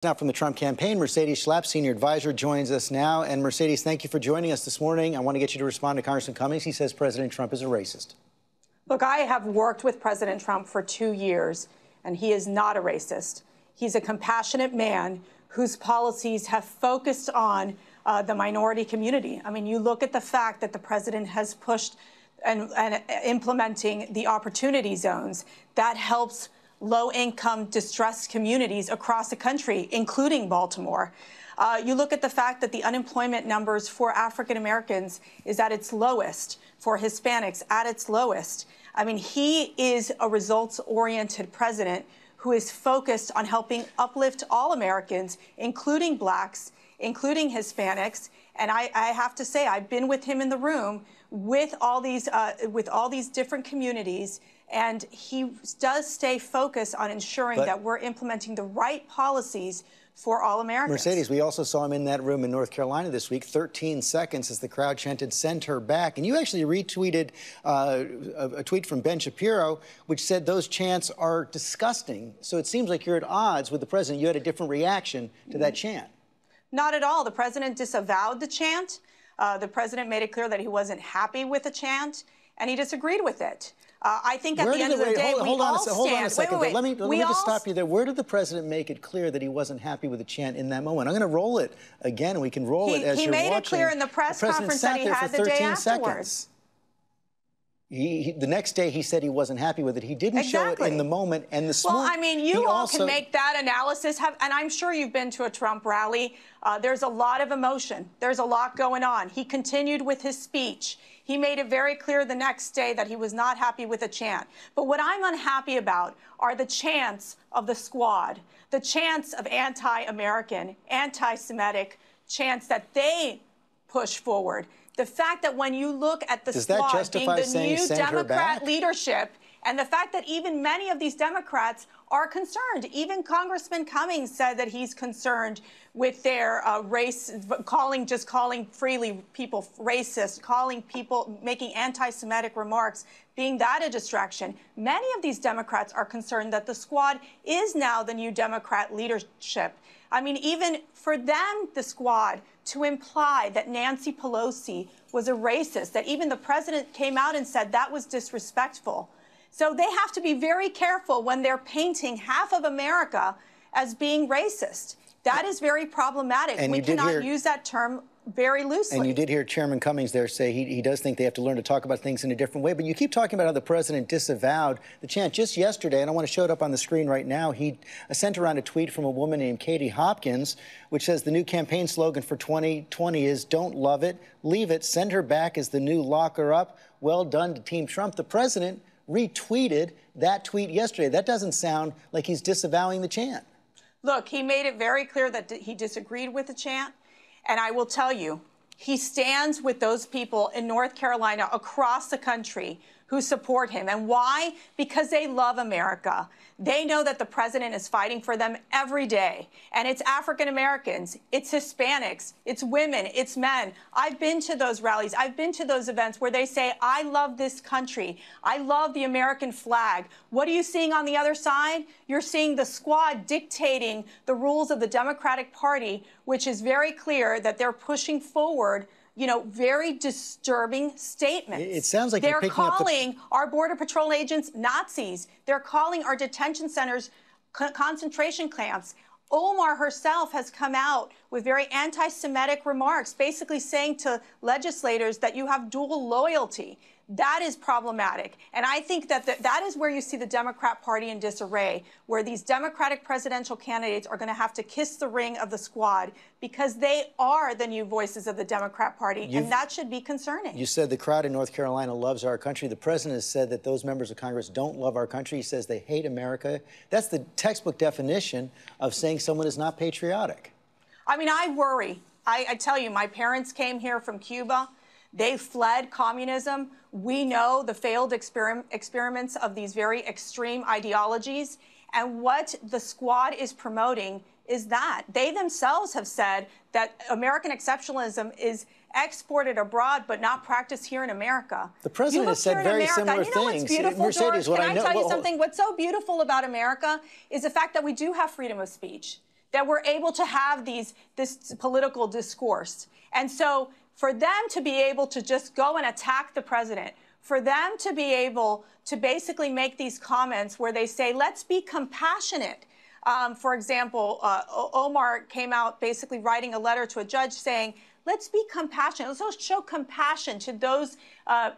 Now from the Trump campaign, Mercedes Schlapp, senior advisor, joins us now. And Mercedes, thank you for joining us this morning. I want to get you to respond to Congressman Cummings. He says President Trump is a racist. Look, I have worked with President Trump for 2 years, and he is not a racist. He's a compassionate man whose policies have focused on the minority community. I mean, you look at the fact that the president has pushed and implementing the opportunity zones. That helps low-income, distressed communities across the country, including Baltimore. You look at the fact that the unemployment numbers for African Americans is at its lowest, for Hispanics at its lowest. I mean, he is a results-oriented president who is focused on helping uplift all Americans, including blacks, including Hispanics. And I have to say, I've been with him in the room with all these different communities. And he does stay focused on ensuring that we're implementing the right policies for all Americans. Mercedes, we also saw him in that room in North Carolina this week, 13 seconds as the crowd chanted, "Send her back." And you actually retweeted a tweet from Ben Shapiro, which said those chants are disgusting. So it seems like you're at odds with the president. You had a different reaction to that chant. Not at all. The president disavowed the chant. The president made it clear that he wasn't happy with the chant, and he disagreed with it. I think at the end of the day, hold on a second. Let me just stop you there. Where did the president make it clear that he wasn't happy with the chant in that moment? I'm going to roll it again, and we can roll it as you're watching. He made it clear in the press conference that he had the day afterwards. The next day, he said he wasn't happy with it. He didn't show it in the moment. And this well, I mean, you all can make that analysis. And I'm sure you've been to a Trump rally. There's a lot of emotion. There's a lot going on. He continued with his speech. He made it very clear the next day that he was not happy with the chant. But what I'm unhappy about are the chants of the squad, the chants of anti-American, anti-Semitic chants that they push forward. The fact that when you look at the squad being the new Democrat leadership, and the fact that even many of these Democrats are concerned. Even Congressman Cummings said that he's concerned with their race, just calling freely people racist, calling people, making anti-Semitic remarks, being that a distraction. Many of these Democrats are concerned that the squad is now the new Democrat leadership. I mean, even for them, the squad, to imply that Nancy Pelosi was a racist, that even the president came out and said that was disrespectful. So they have to be very careful when they're painting half of America as being racist. That is very problematic. And we cannot use that term very loosely. And you did hear Chairman Cummings there say he does think they have to learn to talk about things in a different way. But you keep talking about how the president disavowed the chant. Just yesterday, and I want to show it up on the screen right now, he sent around a tweet from a woman named Katie Hopkins, which says the new campaign slogan for 2020 is "Don't love it, leave it, send her back" is the new "Lock her up." Well done to Team Trump. The president retweeted that tweet yesterday. That doesn't sound like he's disavowing the chant. Look, he made it very clear that he disagreed with the chant. And I will tell you, he stands with those people in North Carolina, across the country, who support him. And why? Because they love America. They know that the president is fighting for them every day. And it's African Americans, it's Hispanics, it's women, it's men. I've been to those rallies. I've been to those events where they say, I love this country. I love the American flag. What are you seeing on the other side? You're seeing the squad dictating the rules of the Democratic Party, which is very clear that they're pushing forward, you know, very disturbing statements. It sounds like they're calling our Border Patrol agents Nazis. They're calling our detention centers concentration camps. Omar herself has come out with very anti-Semitic remarks, basically saying to legislators that you have dual loyalty. That is problematic. And I think that that is where you see the Democrat Party in disarray, where these Democratic presidential candidates are going to have to kiss the ring of the squad because they are the new voices of the Democrat Party, and that should be concerning. You said the crowd in North Carolina loves our country. The president has said that those members of Congress don't love our country. He says they hate America. That's the textbook definition of saying someone is not patriotic. I mean, I worry. I tell you, my parents came here from Cuba. They fled communism. We know the failed experiments of these very extreme ideologies. And what the squad is promoting is that. They themselves have said that American exceptionalism is exported abroad but not practiced here in America. The president has said very similar things. What's beautiful, Mercedes, George? Can I tell you something? What's so beautiful about America is the fact that we do have freedom of speech. that we're able to have this political discourse. And so for them to be able to just go and attack the president, for them to be able to basically make these comments where they say, let's be compassionate. For example, Omar came out basically writing a letter to a judge saying, let's be compassionate. Let's show compassion to those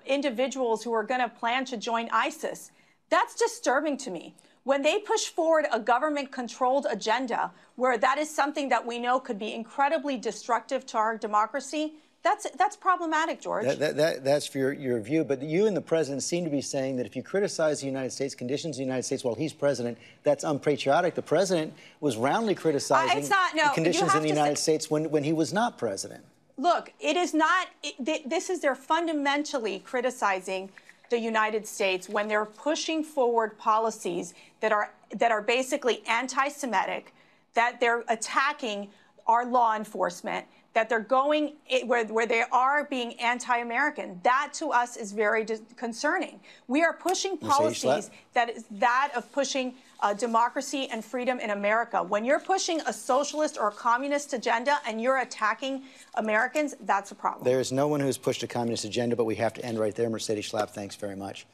individuals who are going to plan to join ISIS. That's disturbing to me. When they push forward a government-controlled agenda where that is something that we know could be incredibly destructive to our democracy, that's problematic, George. That's for your view, but you and the president seem to be saying that if you criticize the United States, conditions in the United States while he's president, that's unpatriotic. The president was roundly criticizing the conditions in the United States when he was not president. Look, it is not, they're fundamentally criticizing the United States when they're pushing forward policies that are basically anti-Semitic, that they're attacking our law enforcement, that they're going where they are being anti-American. That to us is very concerning. We are pushing policies that is that of pushing democracy and freedom in America. When you're pushing a socialist or a communist agenda and you're attacking Americans, that's a problem. There is no one who's pushed a communist agenda, but we have to end right there. Mercedes Schlapp, thanks very much.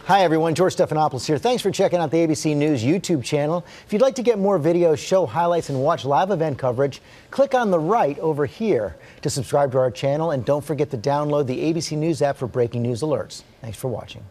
Hi, everyone. George Stephanopoulos here. Thanks for checking out the ABC News YouTube channel. If you'd like to get more videos, show highlights, and watch live event coverage, click on the right over here to subscribe to our channel. And don't forget to download the ABC News app for breaking news alerts. Thanks for watching.